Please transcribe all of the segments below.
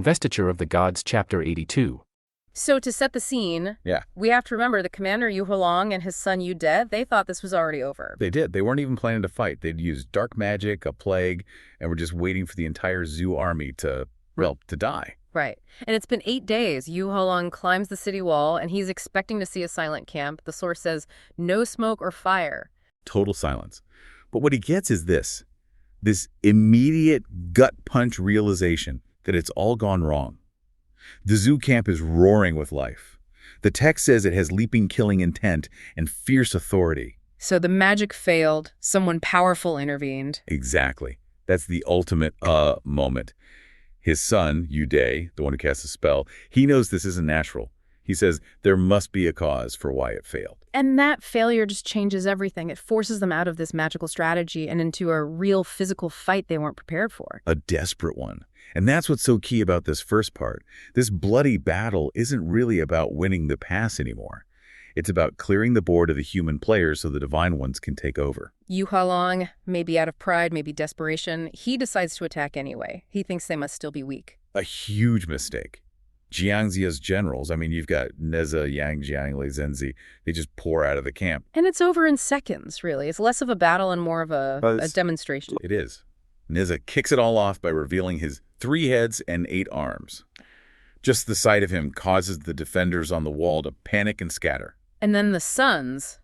Investiture of the Gods, Chapter 82. So to set the scene, we have to remember the commander Yu Hulong and his son Yu De, they thought this was already over. They did. They weren't even planning to fight. They'd used dark magic, a plague, and were just waiting for the entire Zhou army to die. Right. And it's been 8 days. Yu Hulong climbs the city wall, and he's expecting to see a silent camp. The source says, no smoke or fire. Total silence. But what he gets is this immediate gut punch realization that it's all gone wrong. The Zhou camp is roaring with life. The text says it has leaping killing intent and fierce authority. So the magic failed. Someone powerful intervened. Exactly. That's the ultimate moment. His son, Yu De, the one who casts the spell, he knows this isn't natural. He says there must be a cause for why it failed. And that failure just changes everything. It forces them out of this magical strategy and into a real physical fight they weren't prepared for. A desperate one. And that's what's so key about this first part. This bloody battle isn't really about winning the pass anymore. It's about clearing the board of the human players so the divine ones can take over. Yu Hulong, maybe out of pride, maybe desperation, he decides to attack anyway. He thinks they must still be weak. A huge mistake. Jiangzia's generals, you've got Neza, Yang Jiang, Lei Zhenzi, they just pour out of the camp. And it's over in seconds, really. It's less of a battle and more of a demonstration. It is. Neza kicks it all off by revealing his 3 heads and 8 arms. Just the sight of him causes the defenders on the wall to panic and scatter. And then the sons,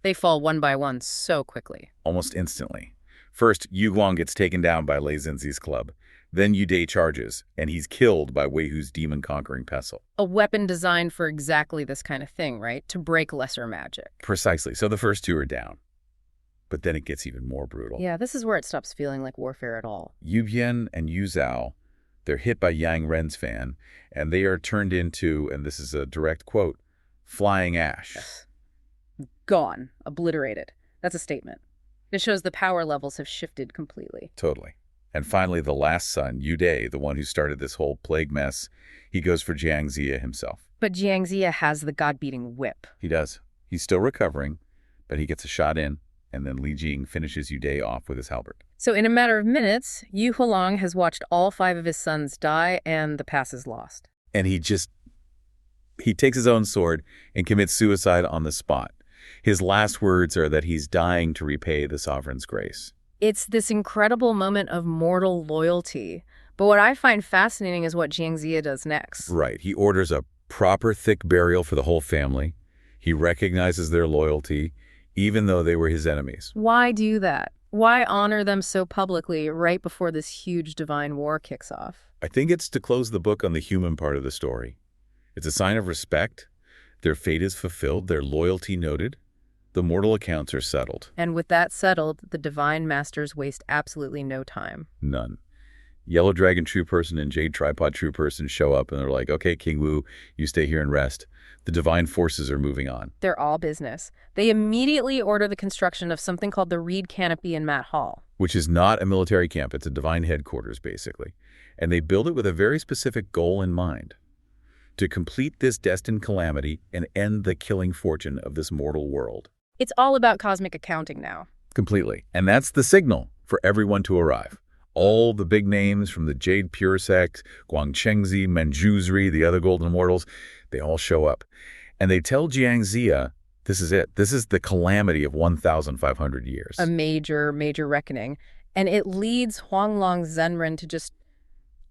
they fall one by one so quickly. Almost instantly. First, Yu Guang gets taken down by Lei Zhenzi's club. Then Yu De charges, and he's killed by Wei Hu's demon-conquering pestle. A weapon designed for exactly this kind of thing, right? To break lesser magic. Precisely. So the first 2 are down. But then it gets even more brutal. Yeah, this is where it stops feeling like warfare at all. Yu Bian and Yu Zhao, they're hit by Yang Ren's fan, and they are turned into, and this is a direct quote, flying ash. Gone. Obliterated. That's a statement. It shows the power levels have shifted completely. Totally. And finally, the last son, Yu De, the one who started this whole plague mess, he goes for Jiangxia himself. But Jiangxia has the god-beating whip. He does. He's still recovering, but he gets a shot in, and then Li Jing finishes Yu De off with his halberd. So in a matter of minutes, Yu Hulong has watched all 5 of his sons die, and the pass is lost. And he takes his own sword and commits suicide on the spot. His last words are that he's dying to repay the sovereign's grace. It's this incredible moment of mortal loyalty. But what I find fascinating is what Jiangxia does next. Right. He orders a proper thick burial for the whole family. He recognizes their loyalty, even though they were his enemies. Why do that? Why honor them so publicly right before this huge divine war kicks off? I think it's to close the book on the human part of the story. It's a sign of respect. Their fate is fulfilled, their loyalty noted. The mortal accounts are settled. And with that settled, the divine masters waste absolutely no time. None. Yellow Dragon True Person and Jade Tripod True Person show up and they're like, okay, King Wu, you stay here and rest. The divine forces are moving on. They're all business. They immediately order the construction of something called the Reed Canopy in Matt Hall. Which is not a military camp. It's a divine headquarters, basically. And they build it with a very specific goal in mind. To complete this destined calamity and end the killing fortune of this mortal world. It's all about cosmic accounting now. Completely. And that's the signal for everyone to arrive. All the big names from the Jade Pure Sect, Guangchengzi, Manjusri, the other Golden Immortals, they all show up. And they tell Jiangxia, this is it. This is the calamity of 1,500 years. A major, major reckoning. And it leads Huanglong Zenren to just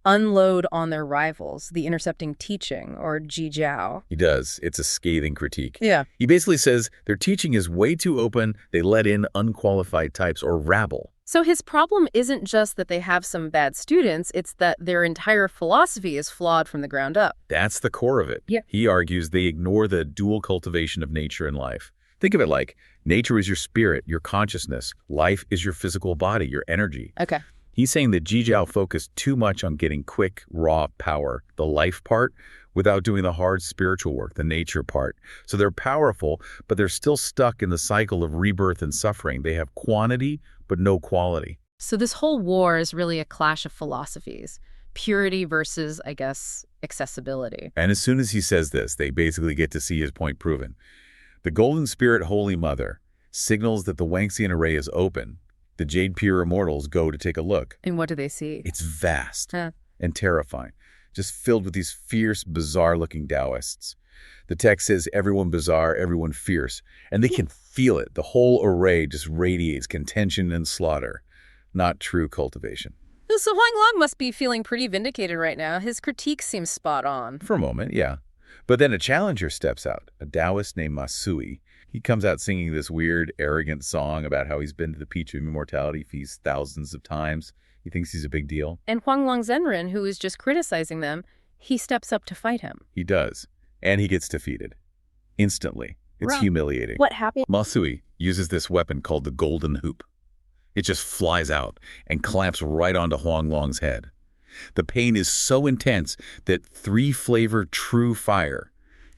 unload on their rivals, the intercepting teaching, or Jiejiao. He does. It's a scathing critique. Yeah. He basically says their teaching is way too open. They let in unqualified types or rabble. So his problem isn't just that they have some bad students, it's that their entire philosophy is flawed from the ground up. That's the core of it. Yeah. He argues they ignore the dual cultivation of nature and life. Think of it like nature is your spirit, your consciousness. Life is your physical body, your energy. Okay. He's saying that Jiejiao focused too much on getting quick, raw power, the life part, without doing the hard spiritual work, the nature part. So they're powerful, but they're still stuck in the cycle of rebirth and suffering. They have quantity, but no quality. So this whole war is really a clash of philosophies. Purity versus, I guess, accessibility. And as soon as he says this, they basically get to see his point proven. The Golden Spirit Holy Mother signals that the Wangxian array is open. The Jade Pure Immortals go to take a look. And what do they see? It's vast and terrifying. just filled with these fierce, bizarre-looking Taoists. The text says everyone bizarre, everyone fierce, and they can feel it. The whole array just radiates contention and slaughter, not true cultivation. So Huang Long must be feeling pretty vindicated right now. His critique seems spot on. For a moment, yeah. But then a challenger steps out, a Taoist named Masui. He comes out singing this weird, arrogant song about how he's been to the Peach of Immortality Feast thousands of times. He thinks he's a big deal. And Huang Long Zhenren, who is just criticizing them, he steps up to fight him. He does. And he gets defeated. Instantly. It's humiliating. What happened? Masui uses this weapon called the Golden Hoop. It just flies out and clamps right onto Huang Long's head. The pain is so intense that three-flavor true fire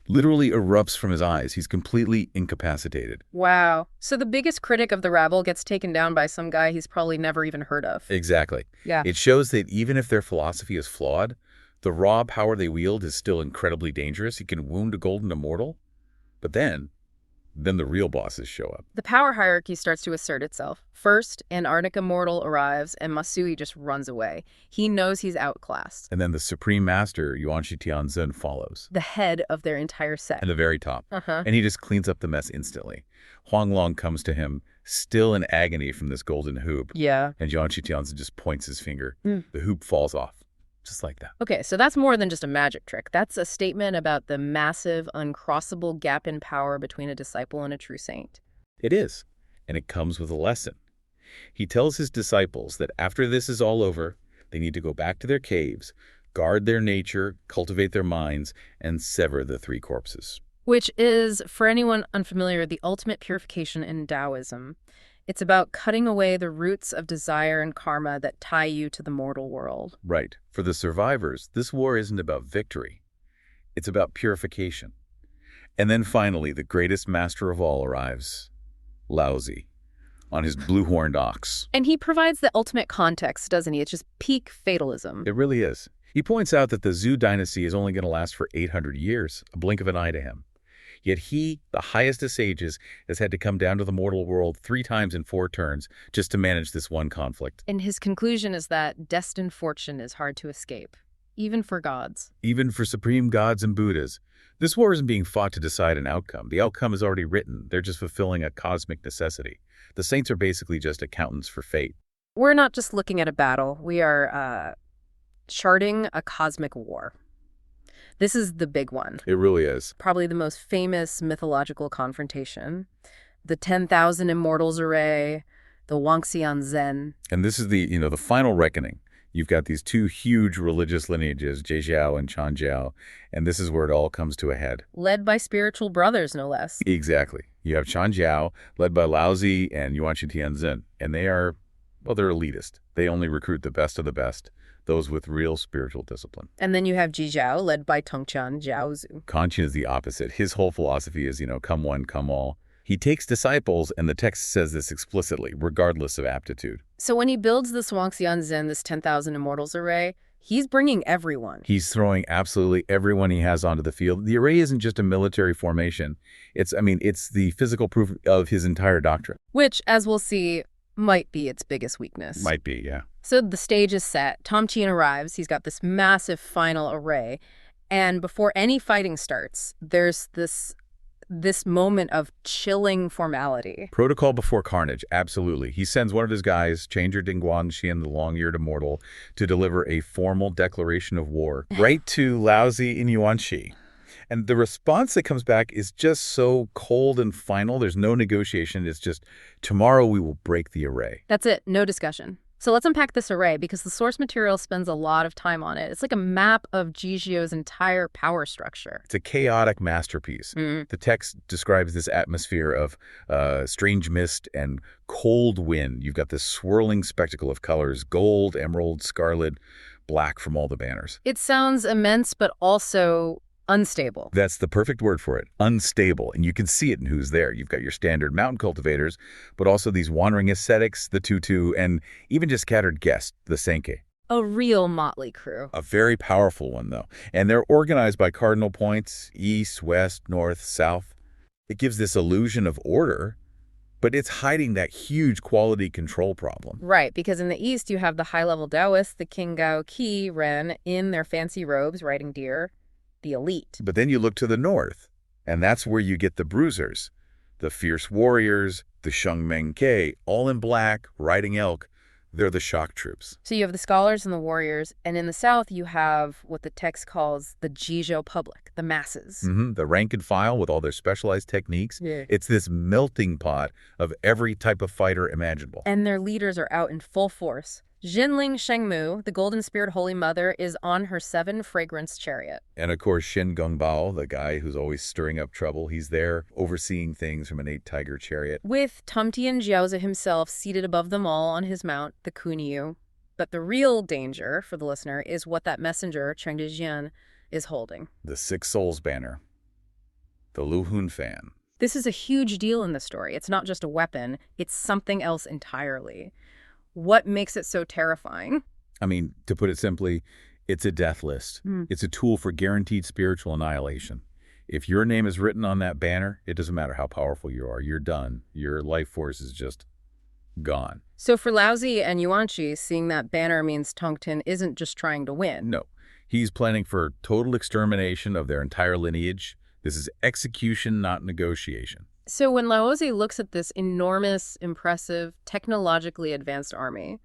literally erupts from his eyes. He's completely incapacitated. Wow. So the biggest critic of the rabble gets taken down by some guy he's probably never even heard of. Exactly. Yeah. It shows that even if their philosophy is flawed, the raw power they wield is still incredibly dangerous. It can wound a golden immortal. But then the real bosses show up. The power hierarchy starts to assert itself. First, an Arctic immortal arrives, and Masui just runs away. He knows he's outclassed. And then the Supreme Master, Yuanshi Tianzhen, follows. The head of their entire set. At the very top. Uh-huh. And he just cleans up the mess instantly. Huang Long comes to him, still in agony from this golden hoop. Yeah. And Yuanshi Tianzhen just points his finger. The hoop falls off. Just like that. Okay, so that's more than just a magic trick. That's a statement about the massive, uncrossable gap in power between a disciple and a true saint. It is. And it comes with a lesson. He tells his disciples that after this is all over, they need to go back to their caves, guard their nature, cultivate their minds, and sever the three corpses. Which is, for anyone unfamiliar, the ultimate purification in Taoism. It's about cutting away the roots of desire and karma that tie you to the mortal world. Right. For the survivors, this war isn't about victory. It's about purification. And then finally, the greatest master of all arrives, Laozi, on his blue-horned ox. And he provides the ultimate context, doesn't he? It's just peak fatalism. It really is. He points out that the Zhou dynasty is only going to last for 800 years, a blink of an eye to him. Yet he, the highest of sages, has had to come down to the mortal world 3 times in 4 turns just to manage this one conflict. And his conclusion is that destined fortune is hard to escape, even for gods. Even for supreme gods and Buddhas. This war isn't being fought to decide an outcome. The outcome is already written. They're just fulfilling a cosmic necessity. The saints are basically just accountants for fate. We're not just looking at a battle. We are charting a cosmic war. This is the big one. It really is. Probably the most famous mythological confrontation. The 10,000 Immortals Array, the Wangxian Zen. And this is the final reckoning. You've got these 2 huge religious lineages, Jiejiao and Chanjiao, and this is where it all comes to a head. Led by spiritual brothers, no less. Exactly. You have Chanjiao, led by Laozi and Yuanshi Tianzhen, and they're elitist. They only recruit the best of the best, those with real spiritual discipline. And then you have Jiejiao, led by Tongqian Zhaozu. Kanqian is the opposite. His whole philosophy is, come one, come all. He takes disciples, and the text says this explicitly, regardless of aptitude. So when he builds this Wangxian Zen, this 10,000 Immortals Array, he's bringing everyone. He's throwing absolutely everyone he has onto the field. The array isn't just a military formation. It's the physical proof of his entire doctrine. Which, as we'll see, might be its biggest weakness. Might be, yeah. So the stage is set. Tom Chien arrives. He's got this massive final array. And before any fighting starts, there's this moment of chilling formality. Protocol before carnage, absolutely. He sends one of his guys, Changer Dingguan Xian, the long-eared immortal, to deliver a formal declaration of war right to Laozi in Yuanshi. And the response that comes back is just so cold and final. There's no negotiation. It's just, tomorrow we will break the array. That's it. No discussion. So let's unpack this array because the source material spends a lot of time on it. It's like a map of Jiejiao's entire power structure. It's a chaotic masterpiece. The text describes this atmosphere of strange mist and cold wind. You've got this swirling spectacle of colors, gold, emerald, scarlet, black from all the banners. It sounds immense, but also unstable. That's the perfect word for it, unstable. And you can see it in who's there. You've got your standard mountain cultivators, but also these wandering ascetics, the tutu, and even just scattered guests, the senke. A real motley crew. A very powerful one, though. And they're organized by cardinal points, east, west, north, south. It gives this illusion of order, But it's hiding that huge quality control problem. Right, because in the East, you have the high-level Taoists, the Qinggao Qi Ren, in their fancy robes riding deer, the elite. But then you look to the north, and that's where you get the bruisers, the fierce warriors, the Shengmeng Ke, all in black, riding elk. They're the shock troops. So you have the scholars and the warriors, and in the South, you have what the text calls the Jiejiao public, the masses. The rank and file with all their specialized techniques. Yeah. It's this melting pot of every type of fighter imaginable. And their leaders are out in full force. Jinling Shengmu, the golden-speared Holy Mother, is on her 7-fragrance chariot. And of course, Shin Gongbao, the guy who's always stirring up trouble, he's there overseeing things from an 8-tiger chariot. With Tumtian Jiaozi himself seated above them all on his mount, the Kunyu. But the real danger, for the listener, is what that messenger, Chanjiao, is holding. The Six Souls banner. The Lu Hun fan. This is a huge deal in the story. It's not just a weapon, it's something else entirely. What makes it so terrifying? I mean, to put it simply, it's a death list. It's a tool for guaranteed spiritual annihilation. If your name is written on that banner, it doesn't matter how powerful you are. You're done. Your life force is just gone. So for Laozi and Yuanqi, seeing that banner means Tongtin isn't just trying to win. No. He's planning for total extermination of their entire lineage. This is execution, not negotiation. So when Laozi looks at this enormous, impressive, technologically advanced army,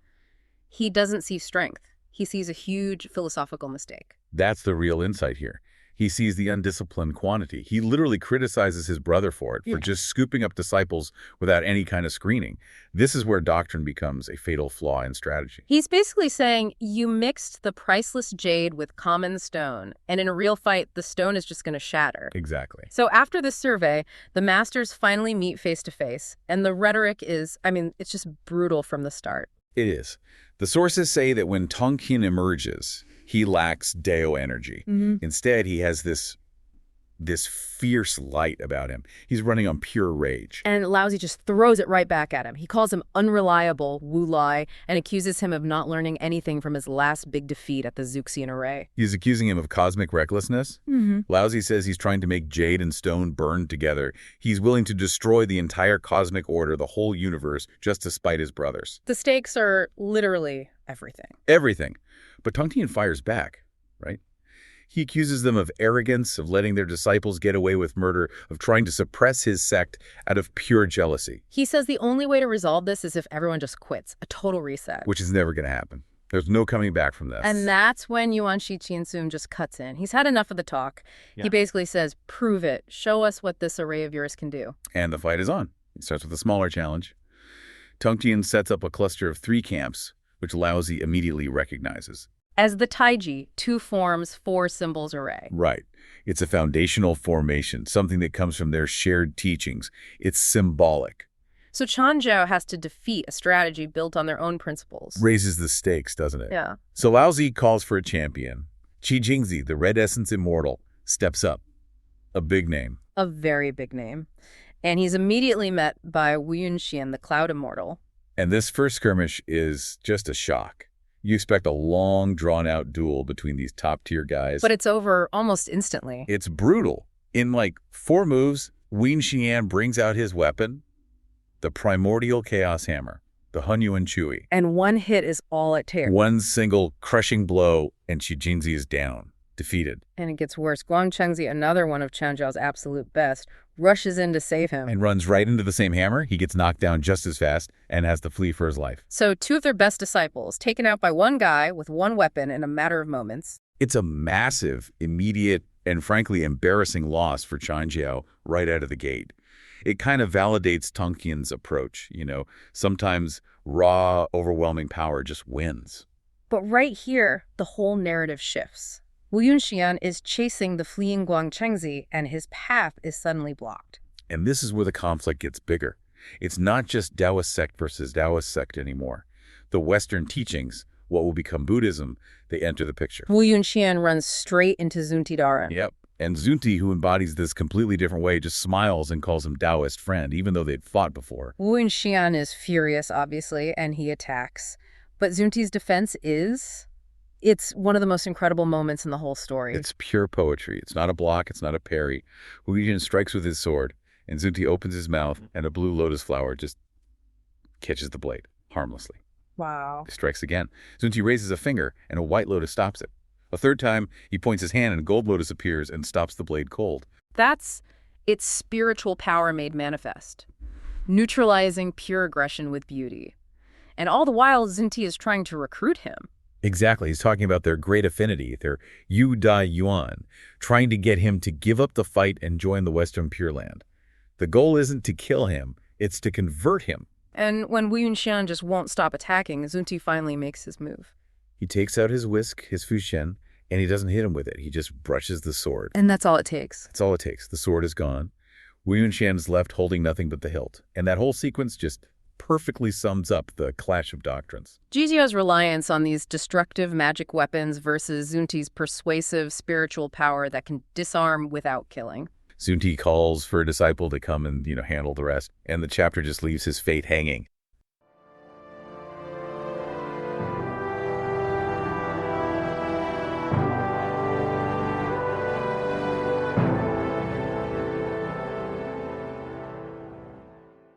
he doesn't see strength. He sees a huge philosophical mistake. That's the real insight here. He sees the undisciplined quantity. He literally criticizes his brother for it, for just scooping up disciples without any kind of screening. This is where doctrine becomes a fatal flaw in strategy. He's basically saying, you mixed the priceless jade with common stone, and in a real fight, the stone is just going to shatter. Exactly. So after this survey, the masters finally meet face to face, and the rhetoric is, it's just brutal from the start. It is. The sources say that when Tongqin emerges, he lacks Dao energy. Instead, he has this fierce light about him. He's running on pure rage. And Laozi just throws it right back at him. He calls him unreliable, Wu Lai, and accuses him of not learning anything from his last big defeat at the Zuxian Array. He's accusing him of cosmic recklessness. Laozi says he's trying to make jade and stone burn together. He's willing to destroy the entire cosmic order, the whole universe, just to spite his brothers. The stakes are literally everything. Everything. But Tongtian fires back, right? He accuses them of arrogance, of letting their disciples get away with murder, of trying to suppress his sect out of pure jealousy. He says the only way to resolve this is if everyone just quits, a total reset. Which is never going to happen. There's no coming back from this. And that's when Yuanqi Qinsum just cuts in. He's had enough of the talk. He basically says, prove it. Show us what this array of yours can do. And the fight is on. It starts with a smaller challenge. Tongtian sets up a cluster of 3 camps, which Laozi immediately recognizes. As the Taiji, 2 forms, 4 symbols array. Right. It's a foundational formation, something that comes from their shared teachings. It's symbolic. So Chanjiao has to defeat a strategy built on their own principles. Raises the stakes, doesn't it? Yeah. So Laozi calls for a champion. Qi Jingzi, the Red Essence Immortal, steps up. A big name. A very big name. And he's immediately met by Wu Yunxian, the Cloud Immortal. And this first skirmish is just a shock. You expect a long, drawn-out duel between these top-tier guys. But it's over almost instantly. It's brutal. In like 4 moves, Wu Yunxian brings out his weapon, the primordial chaos hammer, the Hunyuan Chui. And one hit is all it takes. One single crushing blow, and Qi Jingzi is down, defeated. And it gets worse. Guangchengzi, another one of Chanjiao's absolute best, rushes in to save him. And runs right into the same hammer. He gets knocked down just as fast and has to flee for his life. So 2 of their best disciples, taken out by one guy with one weapon in a matter of moments. It's a massive, immediate, and frankly embarrassing loss for Chanjiao right out of the gate. It kind of validates Tongqian's approach. Sometimes raw, overwhelming power just wins. But right here, the whole narrative shifts. Wu Yunxian is chasing the fleeing Guangchengzi, and his path is suddenly blocked. And this is where the conflict gets bigger. It's not just Taoist sect versus Taoist sect anymore. The Western teachings, what will become Buddhism, they enter the picture. Wu Yunxian runs straight into Zunti Daren. Yep. And Zunti, who embodies this completely different way, just smiles and calls him Taoist friend, even though they'd fought before. Wu Yunxian is furious, obviously, and he attacks. But Zunti's defense is... It's one of the most incredible moments in the whole story. It's pure poetry. It's not a block. It's not a parry. Wu Yunxian strikes with his sword, And Zunti opens his mouth, and a blue lotus flower just catches the blade, harmlessly. Wow. He strikes again. Zunti raises a finger, and a white lotus stops it. A third time, he points his hand, and a gold lotus appears and stops the blade cold. That's its spiritual power made manifest, neutralizing pure aggression with beauty. And all the while, Zunti is trying to recruit him. Exactly. He's talking about their great affinity, their Yu Dai Yuan, trying to get him to give up the fight and join the Western Pure Land. The goal isn't to kill him, it's to convert him. And when Wu Yunshan just won't stop attacking, Zunti finally makes his move. He takes out his whisk, his Fuxian, and he doesn't hit him with it. He just brushes the sword. And that's all it takes. That's all it takes. The sword is gone. Wu Yunshan is left holding nothing but the hilt. And that whole sequence just perfectly sums up the clash of doctrines. Jiejiao's reliance on these destructive magic weapons versus Zunti's persuasive spiritual power that can disarm without killing. Zunti calls for a disciple to come and, handle the rest. And the chapter just leaves his fate hanging.